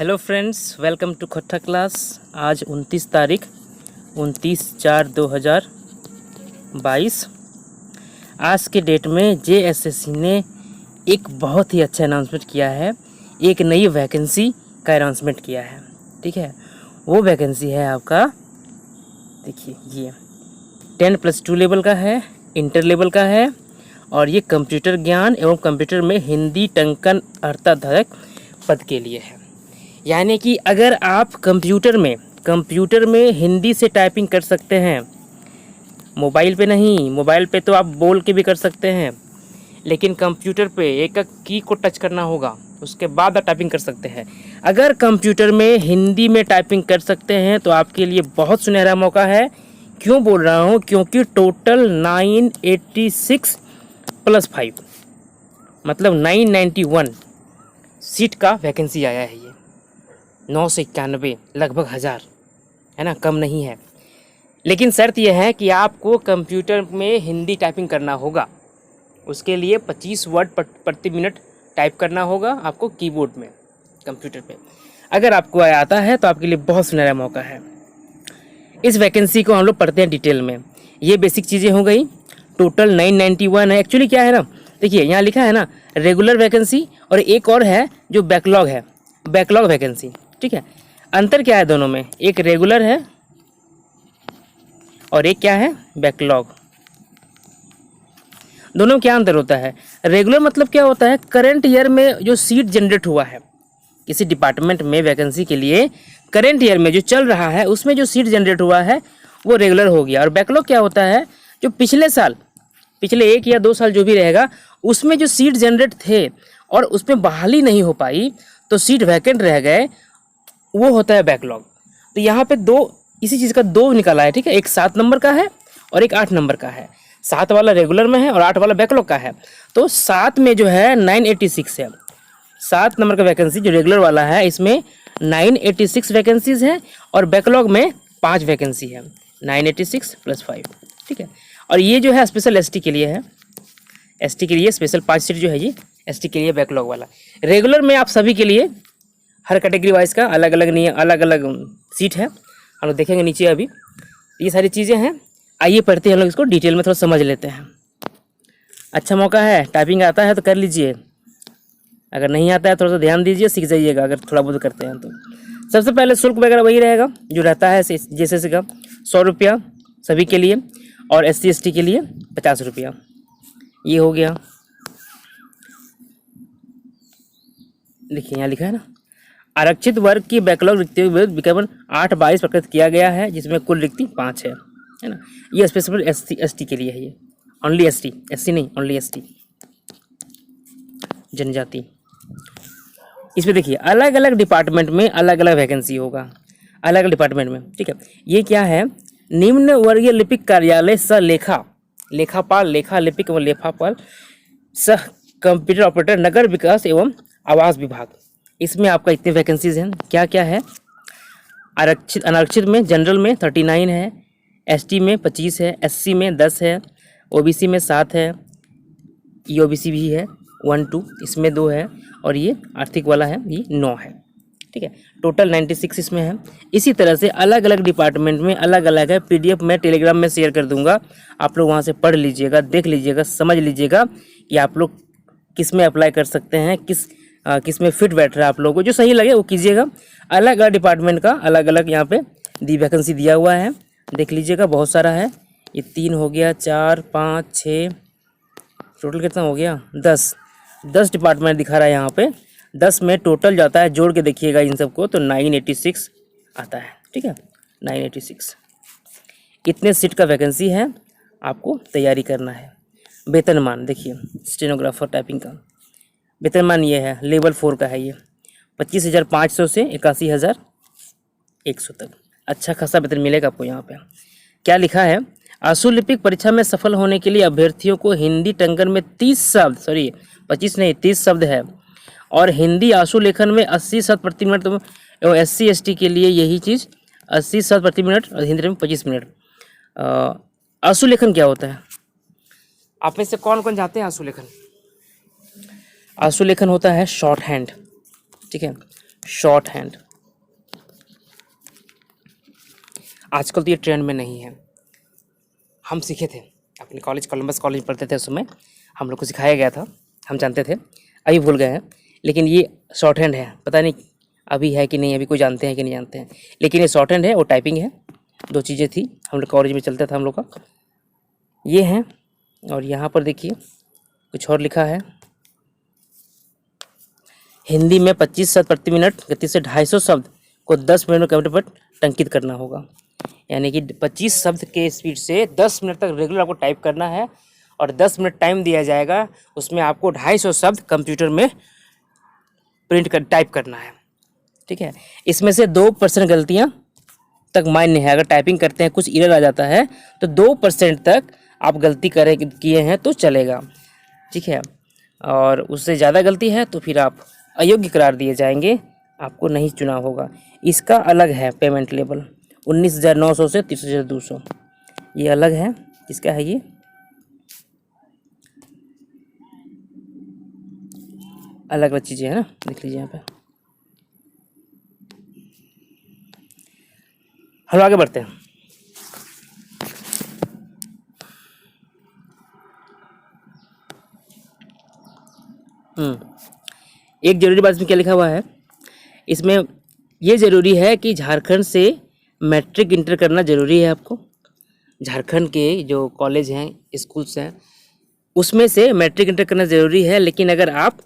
Hello friends, welcome to खट्टा class. आज 29 तारीख 29/4/2022। आज के डेट में जेएसएससी ने एक बहुत ही अच्छा अनाउंसमेंट किया है। एक नई वैकेंसी का अनाउंसमेंट किया है। ठीक है, वो वैकेंसी है आपका, देखिए ये 10+2 लेवल का है, इंटर लेवल का है और ये कंप्यूटर ज्ञान एवं कंप्यूटर में हिंदी टंकन अर्थाधारक पद के लिए है। यानी कि अगर आप कंप्यूटर में हिंदी से टाइपिंग कर सकते हैं, मोबाइल पे नहीं, मोबाइल पे तो आप बोल के भी कर सकते हैं, लेकिन कंप्यूटर पे एक एक की को टच करना होगा, उसके बाद आप टाइपिंग कर सकते हैं। अगर कंप्यूटर में हिंदी में टाइपिंग कर सकते हैं तो आपके लिए बहुत सुनहरा मौका है। क्यों बोल रहा हूँ? क्योंकि टोटल 986 + 5 मतलब 991 सीट का वैकेंसी आया है। ये 9 से 91 लगभग 1000 है ना, कम नहीं है। लेकिन शर्त यह है कि आपको कंप्यूटर में हिंदी टाइपिंग करना होगा। उसके लिए 25 वर्ड प्रति मिनट टाइप करना होगा आपको कीबोर्ड में, कंप्यूटर पे। अगर आपको आता है तो आपके लिए बहुत सुनहरा मौका है। इस वैकेंसी को हम लोग पढ़ते हैं डिटेल में। ये बेसिक चीज़ें हो गई। टोटल 991 है। एक्चुअली क्या है ना, देखिए यहाँ लिखा है ना रेगुलर वैकेंसी और एक और है जो बैकलॉग है, बैकलॉग वैकेंसी। ठीक है, अंतर क्या है दोनों में? एक रेगुलर है और एक क्या है, बैकलॉग। दोनों में क्या अंतर होता है? रेगुलर मतलब क्या होता है, करंट ईयर में जो सीट जनरेट हुआ है किसी डिपार्टमेंट में वैकेंसी के लिए, करंट ईयर में जो चल रहा है उसमें जो सीट जनरेट हुआ है वो रेगुलर हो गया। और बैकलॉग क्या होता है, जो पिछले साल, पिछले 1 या 2 साल जो भी रहेगा उसमें जो सीट जनरेट थे और उसमें बहाली नहीं हो पाई तो सीट वैकेंट रह गए, वो होता है बैकलॉग। तो यहाँ पे इसी चीज़ का 2 निकाला है। ठीक है, एक 7 नंबर का है और एक 8 नंबर का है। 7 वाला रेगुलर में है और 8 वाला बैकलॉग का है। तो 7 में जो है 986 है। 7 नंबर का वैकेंसी जो रेगुलर वाला है, इसमें 986 वैकेंसीज है और बैकलॉग में 5 वैकेंसी है, 986 + 5। ठीक है, और ये जो है स्पेशल एसटी के लिए है। एसटी के लिए स्पेशल 5 सीट जो है ये एसटी के लिए बैकलॉग वाला। रेगुलर में आप सभी के लिए हर कैटेगरी वाइज का अलग अलग नहीं, अलग अलग सीट है। हम लोग देखेंगे नीचे अभी ये सारी चीज़ें हैं। आइए पढ़ते हैं हम लोग इसको डिटेल में, थोड़ा समझ लेते हैं। अच्छा मौका है, टाइपिंग आता है तो कर लीजिए, अगर नहीं आता है थोड़ा सा ध्यान दीजिए, सीख जाइएगा अगर थोड़ा बहुत करते हैं तो। सबसे पहले शुल्क वगैरह वही रहेगा जो रहता है जैसे का 100 रुपया सभी के लिए और SC ST के लिए 50 रुपया। ये हो गया। देखिए यहाँ लिखा है ना, आरक्षित वर्ग की बैकलॉग रिक्तियों के विरुद्ध विज्ञापन 8/22 प्रकाशित किया गया है, जिसमें कुल रिक्ति 5 है ना। ये स्पेशल SC ST के लिए है, ये ओनली ST, SC नहीं, ओनली ST जनजाति। इसमें देखिए अलग अलग डिपार्टमेंट में अलग अलग वैकेंसी होगा, अलग अलग डिपार्टमेंट में। ठीक है, ये क्या है, निम्न वर्गीय लिपिक कार्यालय सह लेखापाल, लेखा लिपिक एवं लेखापाल सह कंप्यूटर ऑपरेटर नगर विकास एवं आवास विभाग। इसमें आपका इतने वैकेंसीज हैं। क्या क्या है? आरक्षित अनारक्षित में जनरल में 39 है, ST में 25 है, SC में 10 है, OBC में 7 है, EOBC भी है 1 2, इसमें 2 है और ये आर्थिक वाला है, ये 9 है। ठीक है, टोटल 96 इसमें है। इसी तरह से अलग अलग डिपार्टमेंट में अलग अलग है। PDF मैं टेलीग्राम में शेयर कर दूंगा, आप लोग वहाँ से पढ़ लीजिएगा, देख लीजिएगा, समझ लीजिएगा कि आप लोग किस में अप्लाई कर सकते हैं, किस में फिट बैठ रहा है आप लोगों को, जो सही लगे वो कीजिएगा। अलग अलग डिपार्टमेंट का अलग अलग यहाँ पे वैकेंसी दिया हुआ है, देख लीजिएगा, बहुत सारा है। ये 3 हो गया, 4 5 6, टोटल कितना हो गया, 10 डिपार्टमेंट दिखा रहा है यहाँ पे। 10 में टोटल जाता है, जोड़ के देखिएगा इन सबको तो 986 आता है। ठीक है, 986 इतने सीट का वैकेंसी है, आपको तैयारी करना है। वेतनमान देखिए, स्टेनोग्राफर टाइपिंग का वेतनमान ये है, लेवल 4 का है ये, 25,500 से 81,100 तक। अच्छा खासा वेतन मिलेगा आपको यहाँ पे। क्या लिखा है, आशु लिपिक परीक्षा में सफल होने के लिए अभ्यर्थियों को हिंदी टंकन में 30 शब्द है और हिंदी आशु लेखन में 80 शब्द प्रति मिनट एवं SC ST के लिए यही चीज़ 80 शब्द प्रति मिनट और हिंदी में 25 मिनट। आशु लेखन क्या होता है? आप में से कौन कौन जानते हैं आशु लेखन? आशु लेखन होता है शॉर्ट हैंड। ठीक है, शॉर्ट हैंड। आजकल तो ये ट्रेंड में नहीं है। हम सीखे थे अपने कॉलेज, कोलंबस कॉलेज पढ़ते थे, उस समय हम लोग को सिखाया गया था, हम जानते थे, अभी भूल गए हैं। लेकिन ये शॉर्ट हैंड है, पता नहीं अभी है कि नहीं, अभी कोई जानते हैं कि नहीं जानते हैं, लेकिन ये शॉर्ट हैंड है और टाइपिंग है। दो चीज़ें थी, हम लोग कॉलेज में चलता था हम लोग का, ये हैं। और यहाँ पर देखिए कुछ और लिखा है, हिंदी में 25 शब्द प्रति मिनट गति से 250 शब्द को 10 मिनट में कंप्यूटर पर टंकित करना होगा। यानी कि 25 शब्द के स्पीड से 10 मिनट तक रेगुलर आपको टाइप करना है और 10 मिनट टाइम दिया जाएगा, उसमें आपको 250 शब्द कंप्यूटर में टाइप करना है। ठीक है, इसमें से 2% गलतियाँ तक मान्य है। अगर टाइपिंग करते हैं कुछ एरर आ जाता है तो 2% तक आप गलती किए हैं तो चलेगा। ठीक है, और उससे ज़्यादा गलती है तो फिर आप अयोग्य करार दिए जाएंगे, आपको नहीं चुना होगा। इसका अलग है पेमेंट लेवल, 19,900 से 30,200, ये अलग है। इसका है ये अलग अलग चीज़ें हैं ना, देख लीजिए यहाँ पे। हम आगे बढ़ते हैं। एक जरूरी बात इसमें क्या लिखा हुआ है, इसमें ये ज़रूरी है कि झारखंड से मैट्रिक इंटर करना ज़रूरी है आपको। झारखंड के जो कॉलेज हैं, स्कूल्स हैं, उसमें से मैट्रिक इंटर करना ज़रूरी है। लेकिन अगर आप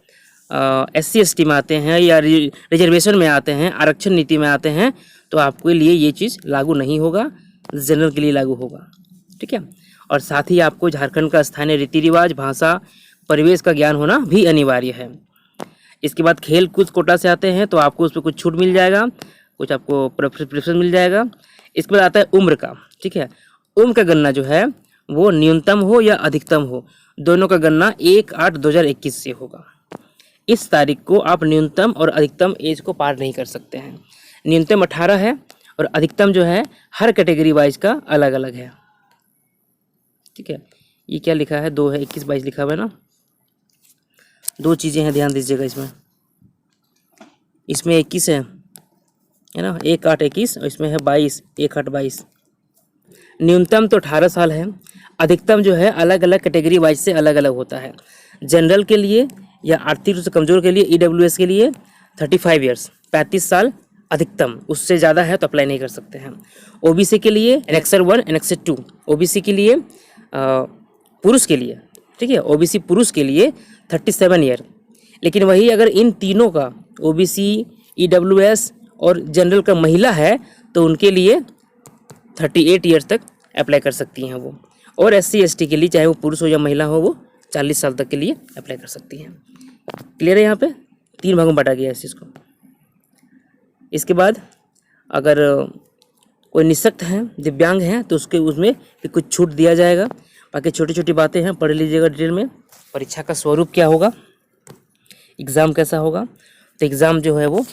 SC ST में आते हैं या रिजर्वेशन में आते हैं, आरक्षण नीति में आते हैं, तो आपके लिए ये चीज़ लागू नहीं होगा, जनरल के लिए लागू होगा। ठीक है, और साथ ही आपको झारखंड का स्थानीय रीति रिवाज, भाषा, परिवेश का ज्ञान होना भी अनिवार्य है। इसके बाद खेल कूद कोटा से आते हैं तो आपको उस पर कुछ छूट मिल जाएगा, कुछ आपको प्रेफरेंस मिल जाएगा। इसके बाद आता है उम्र का। ठीक है, उम्र का गणना जो है वो न्यूनतम हो या अधिकतम हो, दोनों का गणना 1/8/2021 से होगा। इस तारीख को आप न्यूनतम और अधिकतम एज को पार नहीं कर सकते हैं। न्यूनतम 18 है और अधिकतम जो है हर कैटेगरी वाइज का अलग अलग है। ठीक है, ये क्या लिखा है, 2 है, 21-22 लिखा हुआ है ना। दो चीज़ें हैं, ध्यान दीजिएगा इसमें 21 है ना, 1/8/21, और इसमें है 22, 1/8/22। न्यूनतम तो 18 साल है, अधिकतम जो है अलग अलग कैटेगरी वाइज से अलग अलग होता है। जनरल के लिए या आर्थिक रूप से कमज़ोर के लिए, EWS के लिए 35 ईयर्स, 35 साल अधिकतम, उससे ज़्यादा है तो अप्लाई नहीं कर सकते हैं। OBC के लिए एनेक्सर 1, एनेक्सर 2, OBC के लिए पुरुष के लिए, ठीक है, OBC पुरुष के लिए 37 ईयर। लेकिन वही अगर इन तीनों का OBC, EWS और जनरल का महिला है तो उनके लिए 38 ईयर्स तक अप्लाई कर सकती हैं वो। और SC ST के लिए, चाहे वो पुरुष हो या महिला हो, वो 40 साल तक के लिए अप्लाई कर सकती हैं। क्लियर है, यहाँ पे 3 भागों में बांटा गया है इस चीज़ को। इसके बाद अगर कोई निःशक्त हैं, दिव्यांग हैं, तो उसमें भी कुछ छूट दिया जाएगा। बाकी छोटी छोटी बातें हैं, पढ़ लीजिएगा डिटेल में। परीक्षा का स्वरूप क्या होगा, एग्ज़ाम कैसा होगा, तो एग्ज़ाम जो है वो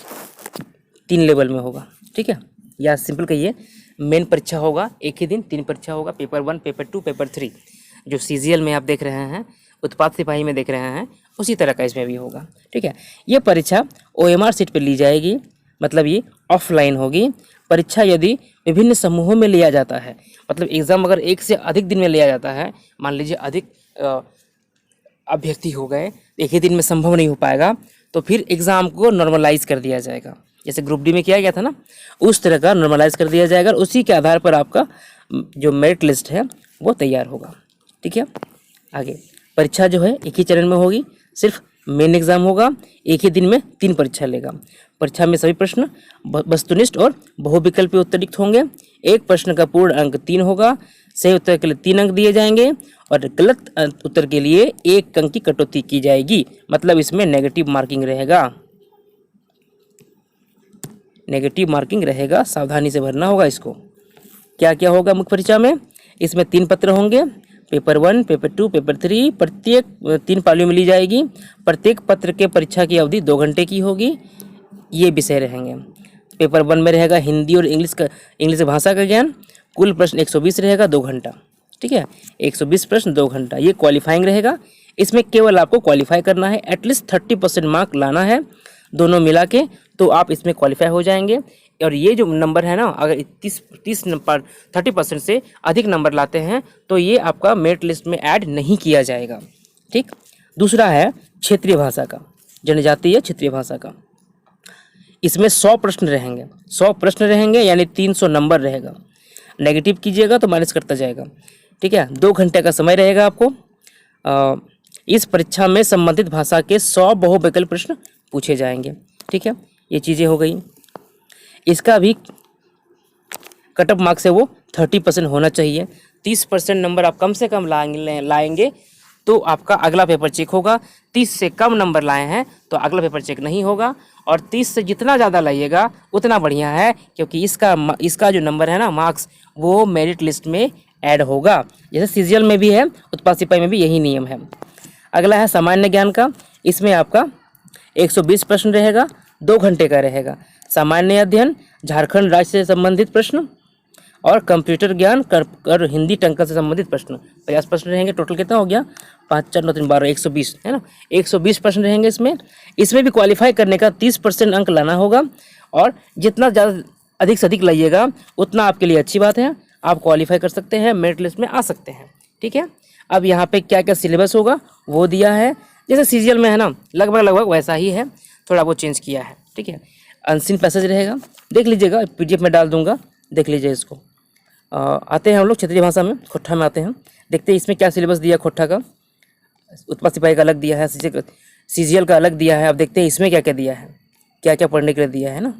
3 लेवल में होगा। ठीक है, या सिंपल कहिए, मेन परीक्षा होगा एक ही दिन, 3 परीक्षा होगा, पेपर 1, पेपर 2, पेपर 3। जो CGL में आप देख रहे हैं, उत्पाद सिपाही में देख रहे हैं, उसी तरह का इसमें भी होगा। ठीक है, ये परीक्षा OMR सीट पर ली जाएगी, मतलब ये ऑफलाइन होगी। परीक्षा यदि विभिन्न समूहों में लिया जाता है, मतलब एग्ज़ाम अगर एक से अधिक दिन में लिया जाता है, मान लीजिए अधिक अभ्यर्थी हो गए, एक ही दिन में संभव नहीं हो पाएगा, तो फिर एग्ज़ाम को नॉर्मलाइज कर दिया जाएगा। जैसे ग्रुप डी में किया गया था ना, उस तरह का नॉर्मलाइज कर दिया जाएगा और उसी के आधार पर आपका जो मेरिट लिस्ट है वो तैयार होगा। ठीक है, आगे परीक्षा जो है एक ही चरण में होगी, सिर्फ मेन एग्ज़ाम होगा, एक ही दिन में 3 परीक्षा लेगा। परीक्षा में सभी प्रश्न वस्तुनिष्ठ और बहुविकल्पीय उत्तरित होंगे। एक प्रश्न का पूर्ण अंक 3 होगा, सही उत्तर के लिए 3 अंक दिए जाएंगे और गलत उत्तर के लिए 1 अंक की कटौती की जाएगी। मतलब इसमें नेगेटिव मार्किंग रहेगा, नेगेटिव मार्किंग रहेगा, सावधानी से भरना होगा इसको। क्या क्या होगा मुख्य परीक्षा में, इसमें 3 पत्र होंगे, पेपर 1, पेपर 2, पेपर 3, प्रत्येक 3 पालियों में ली जाएगी। प्रत्येक पत्र के परीक्षा की अवधि 2 घंटे की होगी। ये विषय रहेंगे। पेपर 1 में रहेगा हिंदी और इंग्लिश भाषा का ज्ञान, कुल प्रश्न 120 रहेगा, 2 घंटा। ठीक है, 120 प्रश्न 2 घंटा, ये क्वालिफाइंग रहेगा। इसमें केवल आपको क्वालिफाई करना है, एटलीस्ट 30% मार्क लाना है दोनों मिला के, तो आप इसमें क्वालिफाई हो जाएंगे। और ये जो नंबर है ना, अगर 30 नंबर 30% से अधिक नंबर लाते हैं तो ये आपका मेरिट लिस्ट में ऐड नहीं किया जाएगा। ठीक। दूसरा है क्षेत्रीय भाषा का, जनजातीय क्षेत्रीय भाषा का। इसमें 100 प्रश्न रहेंगे, 100 प्रश्न रहेंगे यानी 300 नंबर रहेगा। नेगेटिव कीजिएगा तो माइनस करता जाएगा। ठीक है। 2 घंटे का समय रहेगा आपको। इस परीक्षा में संबंधित भाषा के 100 बहुविकल्प प्रश्न पूछे जाएंगे। ठीक है, ये चीज़ें हो गई। इसका भी कट ऑफ मार्क्स है वो 30% होना चाहिए। 30% नंबर आप कम से कम लाएंगे तो आपका अगला पेपर चेक होगा। 30 से कम नंबर लाए हैं तो अगला पेपर चेक नहीं होगा। और 30 से जितना ज़्यादा लाइएगा उतना बढ़िया है, क्योंकि इसका जो नंबर है ना मार्क्स, वो मेरिट लिस्ट में ऐड होगा। जैसे सीजीएल में भी है, उत्पाद सिपाही में भी यही नियम है। अगला है सामान्य ज्ञान का। इसमें आपका 120 प्रश्न रहेगा, 2 घंटे का रहेगा। सामान्य अध्ययन, झारखंड राज्य से संबंधित प्रश्न और कंप्यूटर ज्ञान कर हिंदी टंकन से संबंधित प्रश्न 50 प्रश्न रहेंगे। टोटल कितना हो गया? 5 4 9 3 12 120 है ना। 120 प्रश्न रहेंगे इसमें भी क्वालिफाई करने का 30% अंक लाना होगा। और जितना ज़्यादा अधिक से अधिक लाइएगा उतना आपके लिए अच्छी बात है, आप क्वालिफाई कर सकते हैं, मेरिट लिस्ट में आ सकते हैं। ठीक है। अब यहाँ पे क्या क्या सिलेबस होगा वो दिया है, जैसे सीजीएल में है ना, लगभग वैसा ही है, थोड़ा वो चेंज किया है। ठीक है। अनसीन पैसेज रहेगा, देख लीजिएगा, पीडीएफ में डाल दूंगा, देख लीजिए इसको। आते हैं हम लोग क्षेत्रीय भाषा में, खोट्ठा में आते हैं। देखते हैं इसमें क्या सिलेबस दिया खोट्ठा का। उत्पाद सिपाही का अलग दिया है, सीजीएल का अलग दिया है। अब देखते हैं इसमें क्या क्या दिया है, क्या क्या पढ़ने के लिए दिया है ना।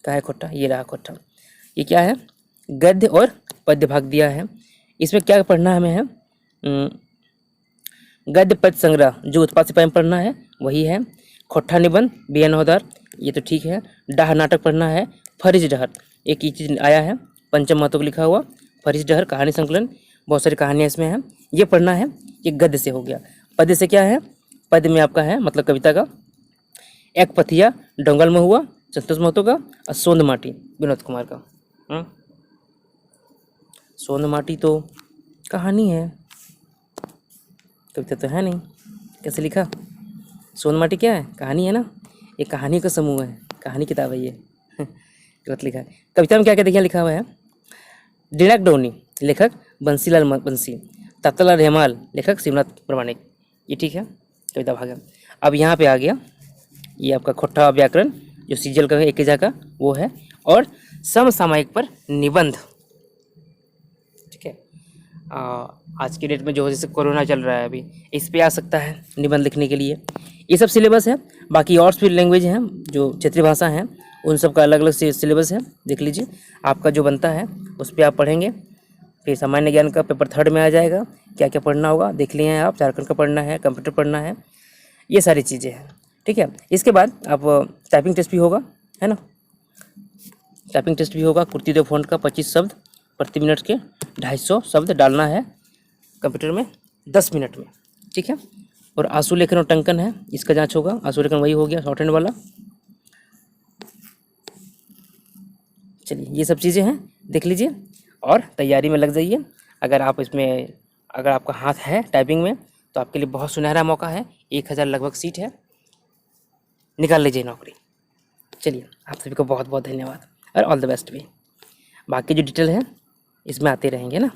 कहाँ है खोट्ठा? ये रहा खोट्ठा। ये क्या है? गद्य और पद्य भाग दिया है। इसमें क्या पढ़ना हमें है? गद्य पद्य संग्रह जो उत्पाद सिपाही में पढ़ना है वही है। खोट्ठा निबंध बी.एन. होदार, ये तो ठीक है। डाह नाटक पढ़ना है। फरिज डहर, एक ही चीज़ आया है, पंचम महतो को लिखा हुआ। फरिज डहर कहानी संकलन, बहुत सारी कहानियाँ इसमें हैं, ये पढ़ना है। ये गद्य से हो गया। पद्य से क्या है? पद्य में आपका है मतलब कविता का, एक पथिया डोंगल में हुआ संतोष महतो का, और सोंद माटी विनोद कुमार का। सोंद माटी तो कहानी है, कविता तो है नहीं। कैसे लिखा? सोंद माटी क्या है? कहानी है ना, ये कहानी का समूह है, कहानी किताब है ये। गलत लिखा है। कविता में क्या क्या देखिए लिखा हुआ है? डिनक डोनी, लेखक बंसीलाल बंसी। तत्तला रहमाल, लेखक शिवनाथ प्रमाणिक। ये ठीक है, कविता भाग है। अब यहाँ पे आ गया ये आपका खोट्ठा व्याकरण जो सीजीएल का है, एक का वो है। और समसामयिक पर निबंध। ठीक है। आज की डेट में जो जैसे कोरोना चल रहा है अभी, इस पे आ सकता है निबंध लिखने के लिए। ये सब सिलेबस है। बाकी और भी लैंग्वेज हैं जो क्षेत्रीय भाषा हैं, उन सब का अलग अलग सिलेबस है, देख लीजिए। आपका जो बनता है उस पर आप पढ़ेंगे। फिर सामान्य ज्ञान का पेपर 3rd में आ जाएगा, क्या क्या पढ़ना होगा देख लिए हैं आप। झारखंड का पढ़ना है, कंप्यूटर पढ़ना है, ये सारी चीज़ें हैं। ठीक है। इसके बाद आप टाइपिंग टेस्ट भी होगा, है ना। टाइपिंग टेस्ट भी होगा। कुर्ती फॉन्ट का 25 शब्द प्रति मिनट के 250 शब्द डालना है कंप्यूटर में 10 मिनट में। ठीक है। और आंसू लेखन और टंकन है, इसका जांच होगा। आंसू लेखन वही हो गया शॉर्ट हैंड वाला। चलिए ये सब चीज़ें हैं, देख लीजिए और तैयारी में लग जाइए। अगर आपका हाथ है टाइपिंग में तो आपके लिए बहुत सुनहरा मौका है। 1000 लगभग सीट है, निकाल लीजिए नौकरी। चलिए आप सभी को बहुत बहुत धन्यवाद और ऑल द बेस्ट भी। बाकी जो डिटेल है इसमें आते रहेंगे ना।